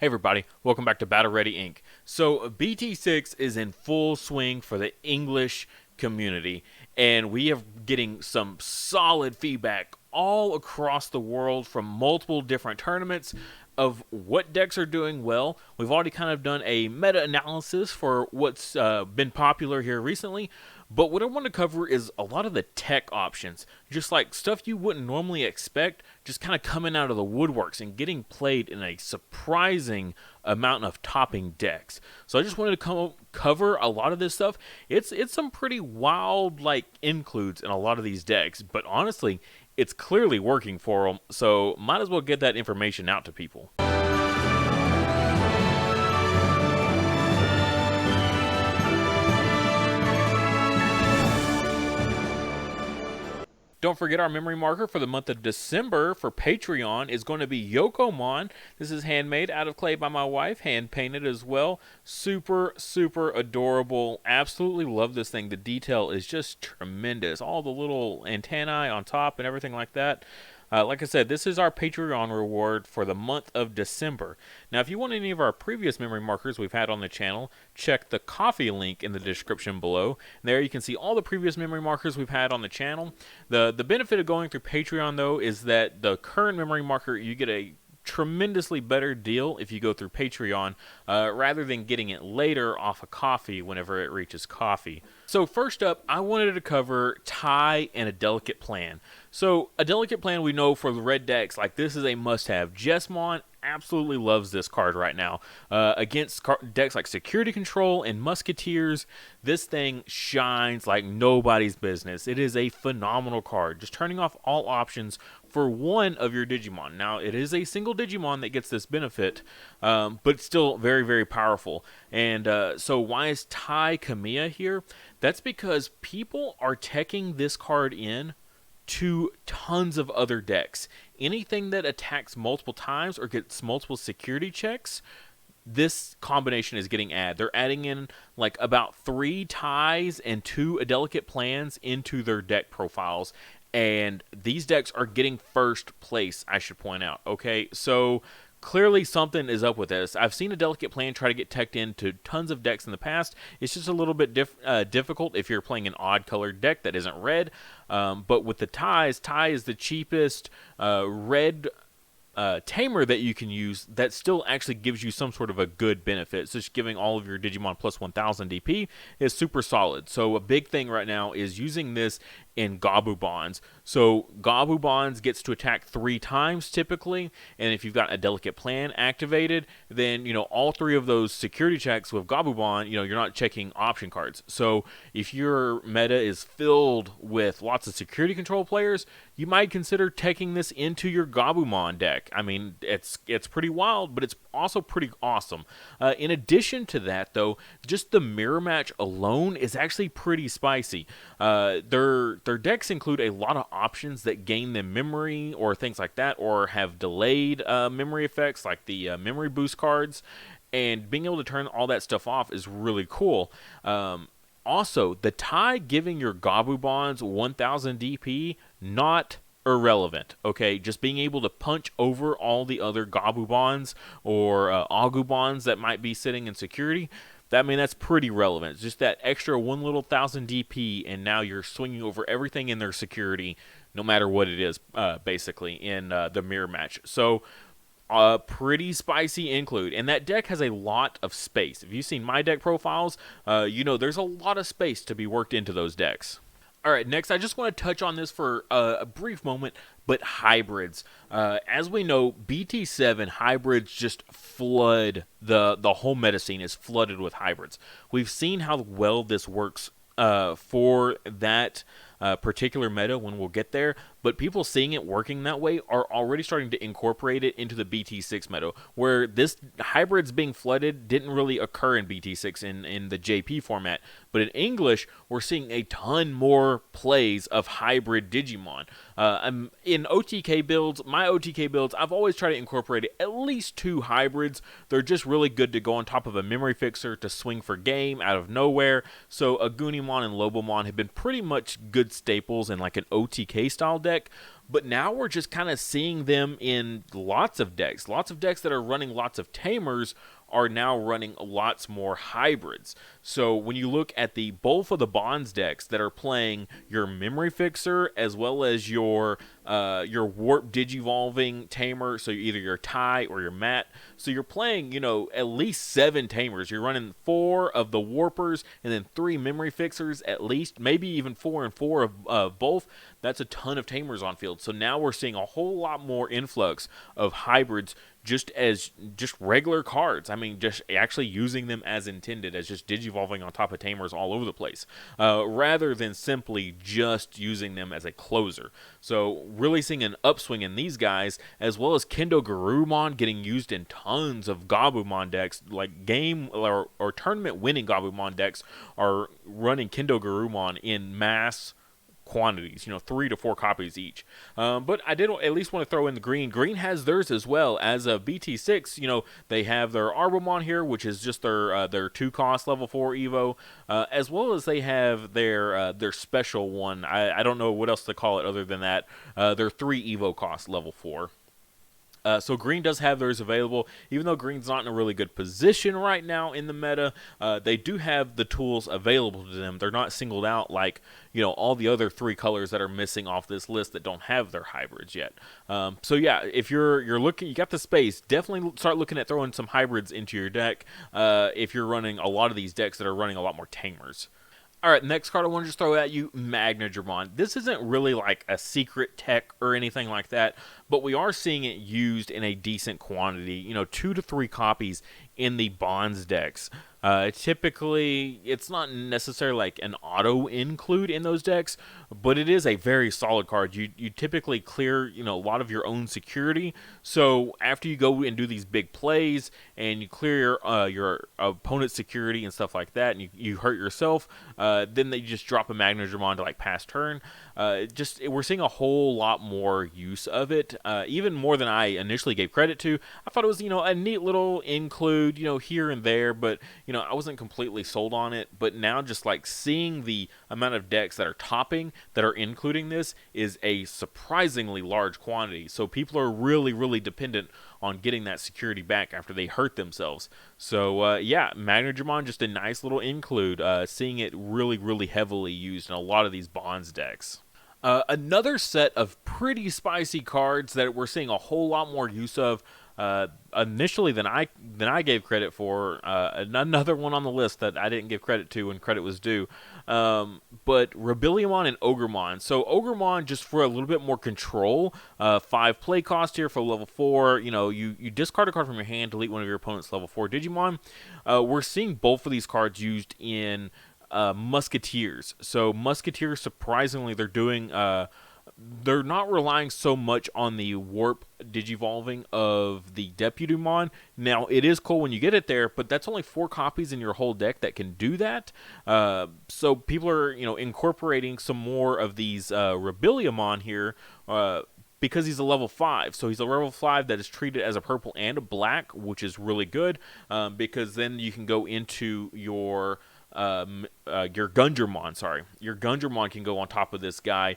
Hey everybody, welcome back to Battle Ready Inc. So BT6 is in full swing for the English community, and we are getting some solid feedback all across the world from multiple different tournaments of what decks are doing well. We've already kind of done a meta-analysis for what's been popular here recently, but what I want to cover is a lot of the tech options, just like stuff you wouldn't normally expect, just kind of coming out of the woodworks and getting played in a surprising amount of topping decks. So I just wanted to cover a lot of this stuff. It's some pretty wild like includes in a lot of these decks, but honestly, it's clearly working for them. So might as well get that information out to people. Don't forget our memory marker for the month of December for Patreon is going to be Yokomon. This is handmade out of clay by my wife, hand painted as well. Super, super adorable. Absolutely love this thing. The detail is just tremendous. All the little antennae on top and everything like that. Like I said, this is our Patreon reward for the month of December. Now, if you want any of our previous memory markers we've had on the channel, check the coffee link in the description below. There you can see all the previous memory markers we've had on the channel. The benefit of going through Patreon, though, is that the current memory marker, you get a tremendously better deal if you go through Patreon rather than getting it later off of coffee whenever it reaches coffee. So first up, I wanted to cover tie and a delicate plan. So a delicate plan we know for the red decks, like this is a must-have. Jesmon absolutely loves this card right now. Against decks like Security Control and Musketeers, this thing shines like nobody's business. It is a phenomenal card, just turning off all options for one of your Digimon. Now, it is a single Digimon that gets this benefit, but still very, very powerful. And so why is Tai Kamiya here? That's because people are teching this card in to tons of other decks. Anything that attacks multiple times or gets multiple security checks, this combination is getting added. They're adding in like about 3 ties and 2 delicate plans into their deck profiles. And these decks are getting first place, I should point out. Okay, so clearly something is up with this. I've seen a delicate plan try to get teched into tons of decks in the past. It's just a little bit difficult if you're playing an odd colored deck that isn't red. But with the ties, tie is the cheapest red tamer that you can use that still actually gives you some sort of a good benefit. So just giving all of your Digimon plus 1000 DP is super solid. So a big thing right now is using this in Gabu Bonds. So Gabu Bonds gets to attack 3 times typically, and if you've got a delicate plan activated, then all 3 of those security checks with Gabu Bond, you're not checking option cards. So if your meta is filled with lots of security control players, you might consider taking this into your Gabumon deck. I mean, it's pretty wild, but it's also pretty awesome. In addition to that, though, just the mirror match alone is actually pretty spicy. Their decks include a lot of options that gain them memory or things like that, or have delayed memory effects like the memory boost cards, and being able to turn all that stuff off is really cool. Also, the tie giving your Gabu Bonds 1000 DP, not irrelevant, okay? Just being able to punch over all the other Gabu Bonds or Agu Bonds that might be sitting in security, that's pretty relevant. It's just that extra 1000 DP, and now you're swinging over everything in their security, no matter what it is, basically, in the mirror match. So, pretty spicy include, and that deck has a lot of space. If you've seen my deck profiles, there's a lot of space to be worked into those decks. All right, next, I just want to touch on this for a brief moment, but hybrids. As we know, BT7 hybrids just flood the whole meta scene is flooded with hybrids. We've seen how well this works for that particular meta when we'll get there, but people seeing it working that way are already starting to incorporate it into the BT6 meta, where this hybrids being flooded didn't really occur in BT6 in the JP format, but in English, we're seeing a ton more plays of hybrid Digimon. In OTK builds, my OTK builds, I've always tried to incorporate at least 2 hybrids. They're just really good to go on top of a memory fixer to swing for game out of nowhere. So Agunimon and Lobomon have been pretty much good staples in like an OTK style deck, But now we're just kind of seeing them in lots of decks. Lots of decks that are running lots of tamers are now running lots more hybrids. So when you look at the both of the bonds decks that are playing your Memory Fixer as well as your Warp Digivolving Tamer, so either your Tai or your Mat, so you're playing, at least 7 Tamers. You're running 4 of the Warpers and then 3 Memory Fixers at least, maybe even 4 and 4 of both. That's a ton of Tamers on field. So now we're seeing a whole lot more influx of hybrids just regular cards. I mean, just actually using them as intended, as just digivolving on top of tamers all over the place, rather than simply just using them as a closer. So really seeing an upswing in these guys, as well as MagnaGarurumon getting used in tons of Gabumon decks, like game or tournament winning Gabumon decks are running MagnaGarurumon in mass quantities, 3 to 4 copies each. But I did at least want to throw in the green. Green has theirs as well. As a BT6, they have their Arbomon here, which is just their 2-cost level 4 Evo, as well as they have their special one. I don't know what else to call it other than that. Their 3 Evo cost level 4. So green does have theirs available. Even though green's not in a really good position right now in the meta, they do have the tools available to them. They're not singled out like, all the other 3 colors that are missing off this list that don't have their hybrids yet. So yeah, if you're looking, you got the space, definitely start looking at throwing some hybrids into your deck if you're running a lot of these decks that are running a lot more tamers. Alright, next card I want to just throw at you, MagnaGarurumon. This isn't really like a secret tech or anything like that, but we are seeing it used in a decent quantity, 2 to 3 copies in the bonds decks. Typically, it's not necessarily like an auto include in those decks, but it is a very solid card. You typically clear, a lot of your own security. So after you go and do these big plays and you clear your opponent's security and stuff like that, and you hurt yourself, then they just drop a MagnaGarurumon to like pass turn. We're seeing a whole lot more use of it, even more than I initially gave credit to. I thought it was, a neat little include, here and there, but I wasn't completely sold on it. But now just like seeing the amount of decks that are topping that are including this is a surprisingly large quantity. So people are really, really dependent on getting that security back after they hurt themselves. So yeah, MagnaGarurumon, just a nice little include, seeing it really, really heavily used in a lot of these bonds decks. Another set of pretty spicy cards that we're seeing a whole lot more use of initially than I gave credit for. Another one on the list that I didn't give credit to when credit was due. But Rebellion and Ogremon. So Ogremon, just for a little bit more control, 5 play cost here for level 4. You discard a card from your hand, delete one of your opponent's level 4 Digimon. We're seeing both of these cards used in Musketeers. So Musketeers, surprisingly, they're not relying so much on the warp digivolving of the Deputymon. Now, it is cool when you get it there, but that's only 4 copies in your whole deck that can do that. So people are, incorporating some more of these Rebellion here, because he's a level 5. So he's a level 5 that is treated as a purple and a black, which is really good, because then you can go into your Gundramon, your Gundramon can go on top of this guy,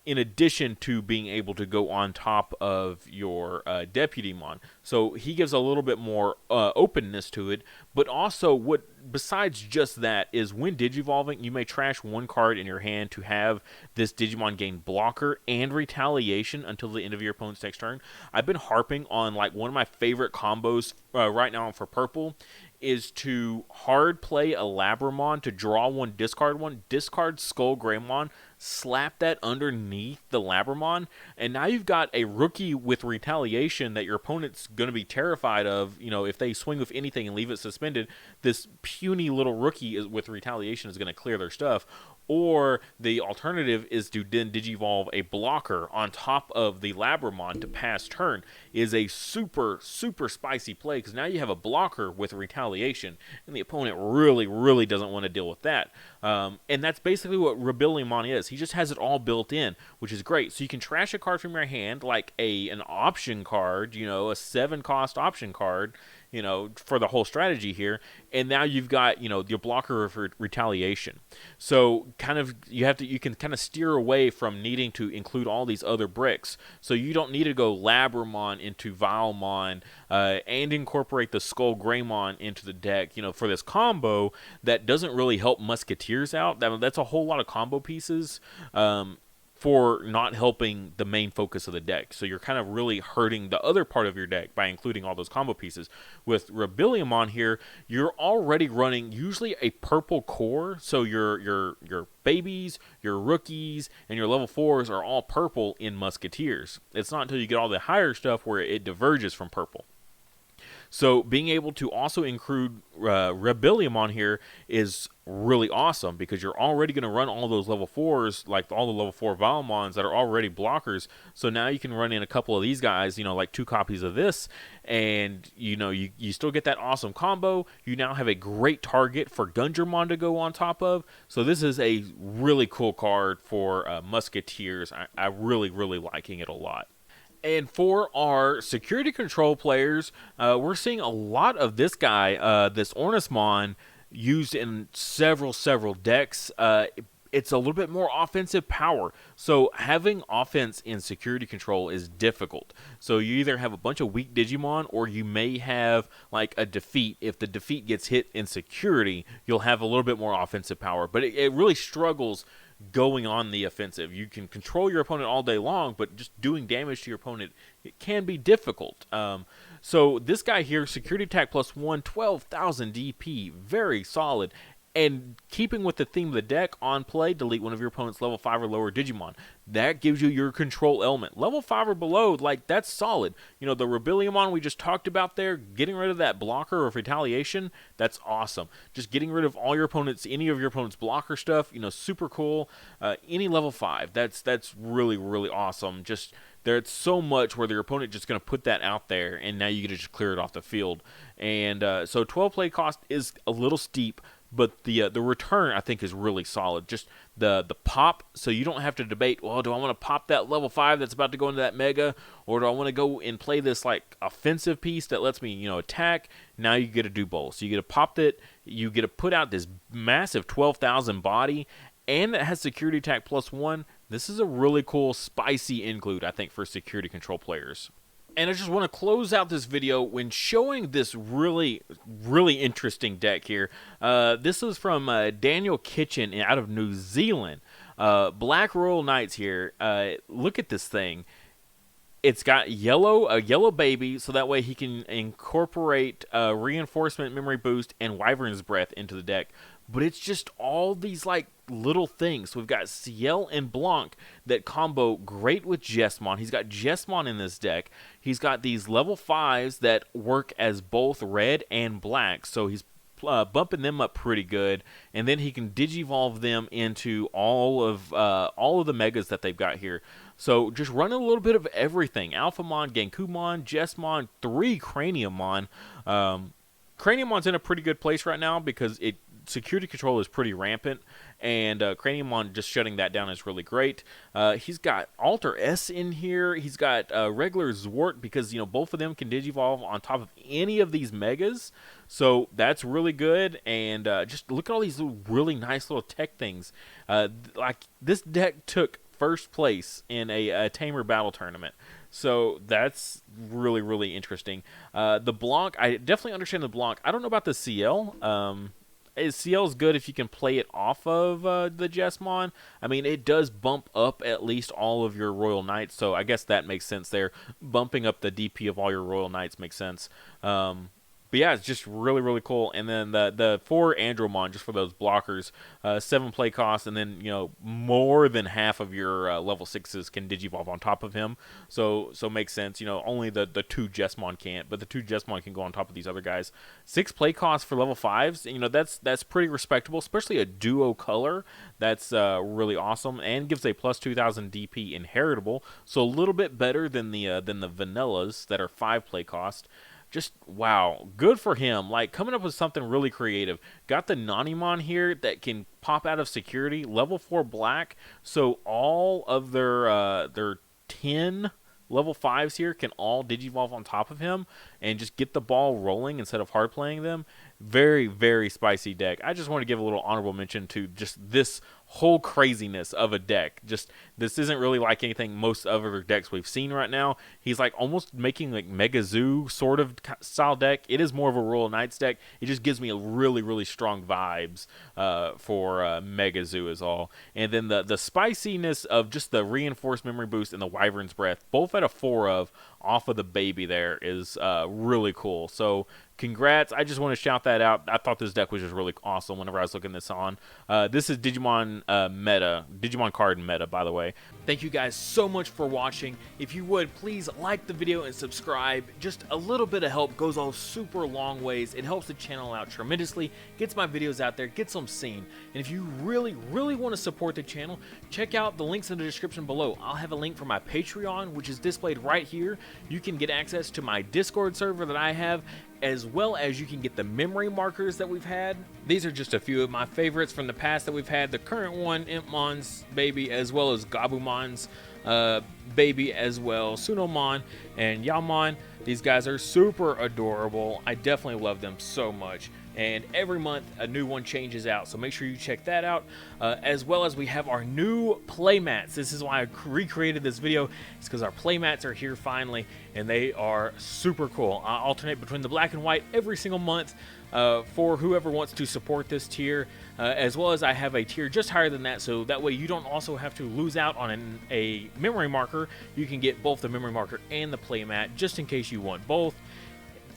in addition to being able to go on top of your Deputymon. So he gives a little bit more openness to it, but also besides just that is when digivolving, you may trash 1 card in your hand to have this Digimon gain blocker and retaliation until the end of your opponent's next turn. I've been harping on like one of my favorite combos right now for purple is to hard play a Labramon to draw 1, discard Skull Greymon, slap that underneath the Labramon, and now you've got a rookie with retaliation that your opponent's going to be terrified of. If they swing with anything and leave it suspended, this puny little rookie with retaliation is going to clear their stuff. Or the alternative is to then digivolve a blocker on top of the Labramon to pass turn. Is a super, super spicy play, because now you have a blocker with retaliation, and the opponent really, really doesn't want to deal with that. And that's basically what Rebellion is. He just has it all built in, which is great. So you can trash a card from your hand, like an option card, a 7-cost option card, for the whole strategy here. And now you've got, your blocker of retaliation. So you can kind of steer away from needing to include all these other bricks. So you don't need to go Labrumon into Vilemon and incorporate the Skull Greymon into the deck, for this combo that doesn't really help Musketeers out. That's a whole lot of combo pieces. For not helping the main focus of the deck. So you're kind of really hurting the other part of your deck by including all those combo pieces. With Rebellion here, you're already running usually a purple core, so your babies, your rookies, and your level 4s are all purple in Musketeers. It's not until you get all the higher stuff where it diverges from purple. So being able to also include Rebellion here is really awesome because you're already going to run all those level 4s, like all the level 4 Valemons that are already blockers. So now you can run in a couple of these guys, like 2 copies of this, and you still get that awesome combo. You now have a great target for Gundramon to go on top of. So this is a really cool card for Musketeers. I really, really liking it a lot. And for our security control players, we're seeing a lot of this guy, this Ornismon, used in several decks. It's a little bit more offensive power. So having offense in security control is difficult. So you either have a bunch of weak Digimon, or you may have like a defeat. If the defeat gets hit in security, you'll have a little bit more offensive power. But it really struggles going on the offensive. You can control your opponent all day long, but just doing damage to your opponent, it can be difficult. So this guy here, security attack +1, 12,000 DP, very solid. And keeping with the theme of the deck, on play, delete one of your opponent's level 5 or lower Digimon. That gives you your control element. Level 5 or below, that's solid. The Rebellion we just talked about there, getting rid of that blocker of retaliation, that's awesome. Just getting rid of all your opponents, any of your opponent's blocker stuff, super cool. Any level 5, that's really, really awesome. Just there's so much where your opponent just going to put that out there, and now you get to just clear it off the field. And so 12 play cost is a little steep, but the return, I think, is really solid. Just the pop, so you don't have to debate, well, do I want to pop that level 5 that's about to go into that mega, or do I want to go and play this offensive piece that lets me attack? Now you get to do both. So you get to pop it, you get to put out this massive 12,000 body, and it has security attack +1. This is a really cool, spicy include, I think, for security control players. And I just want to close out this video when showing this really, really interesting deck here. This is from Daniel Kitchen out of New Zealand. Black Royal Knights here. Look at this thing. It's got a yellow baby, so that way he can incorporate Reinforcement, Memory Boost, and Wyvern's Breath into the deck. But it's just all these little things. So we've got Ciel and Blanc that combo great with Jesmon. He's got Jesmon in this deck. He's got these level 5s that work as both red and black. So he's bumping them up pretty good, and then he can digivolve them into all of the megas that they've got here. So just running a little bit of everything: Alphamon, Genkumon, Jesmon, 3 Craniumon. Craniumon's in a pretty good place right now because security control is pretty rampant, and Craniumon just shutting that down is really great. He's got Alter S in here. He's got regular Zwart because both of them can digivolve on top of any of these megas, so that's really good. And just look at all these really nice little tech things. This deck took first place in a Tamer Battle Tournament. So that's really, really interesting. The Blanc, I definitely understand the Blanc. I don't know about the CL. CL is good if you can play it off of the Jesmon. I mean, it does bump up at least all of your Royal Knights, so I guess that makes sense there. Bumping up the DP of all your Royal Knights makes sense. But yeah, it's just really, really cool. And then the 4 Andromon, just for those blockers, 7 play cost, and then more than half of your level 6s can digivolve on top of him. So makes sense. Only the 2 Jesmon can't, but the 2 Jesmon can go on top of these other guys. 6 play cost for level 5s. That's pretty respectable, especially a duo color. That's really awesome, and gives a +2,000 DP inheritable. So a little bit better than the vanillas that are 5 play cost. Just, wow, good for him. Coming up with something really creative. Got the Nanimon here that can pop out of security. Level 4 black. So all of their 10 level 5s here can all Digivolve on top of him and just get the ball rolling instead of hard playing them. Very, very spicy deck. I just want to give a little honorable mention to just this whole craziness of a deck. Just, this isn't really like anything most other decks we've seen right now. He's like almost making like Mega Zoo sort of style deck. It is more of a Royal Knights deck. It just gives me a really, really strong vibes for Mega Zoo is all. And then the spiciness of just the reinforced memory boost and the Wyvern's Breath, both at a 4 of off of the baby there, is really cool. So congrats. I just want to shout that out. I thought this deck was just really awesome whenever I was looking this on. This is Digimon Digimon card meta, by the way. Thank you guys so much for watching. If you would, please like the video and subscribe. Just a little bit of help goes a super long ways. It helps the channel out tremendously, gets my videos out there, gets them seen. And if you really, really want to support the channel, check out the links in the description below. I'll have a link for my Patreon, which is displayed right here. You can get access to my Discord server that I have, as well as you can get the memory markers that we've had. These are just a few of my favorites from the past that we've had. The current one, Impmon's baby, as well as Gabumon's baby as well, Sunomon and Yaomon. These guys are super adorable. I definitely love them so much. And every month a new one changes out, so make sure you check that out. As well as we have our new playmats. This is why I recreated this video. It's because our playmats are here finally, and they are super cool. I alternate between the black and white every single month for whoever wants to support this tier, as well as I have a tier just higher than that, so that way you don't also have to lose out on a memory marker. You can get both the memory marker and the playmat just in case you want both.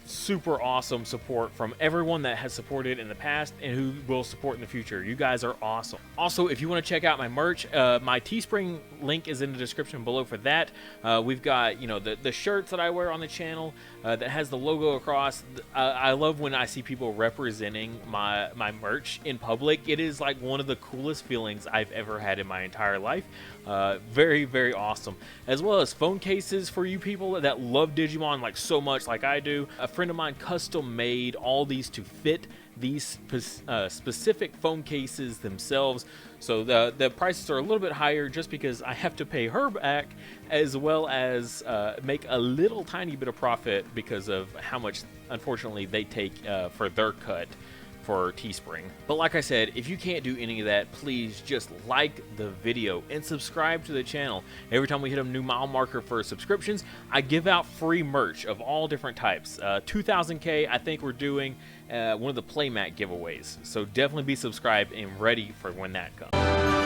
Super awesome support from everyone that has supported in the past and who will support in the future. You guys are awesome. Also, if you want to check out my merch, my Teespring link is in the description below for that. We've got, you know, the shirts that I wear on the channel that has the logo across. I love when I see people representing my merch in public. It is like one of the coolest feelings I've ever had in my entire life. Very, very awesome. As well as phone cases for you people that love Digimon like so much like I do. A friend of mine custom made all these to fit these specific phone cases themselves, so the prices are a little bit higher just because I have to pay her back, as well as make a little tiny bit of profit because of how much unfortunately they take for their cut for Teespring. But like I said, if you can't do any of that, please just like the video and subscribe to the channel. Every time we hit a new mile marker for subscriptions, I give out free merch of all different types. 2000K, I think we're doing one of the playmat giveaways, so definitely be subscribed and ready for when that comes.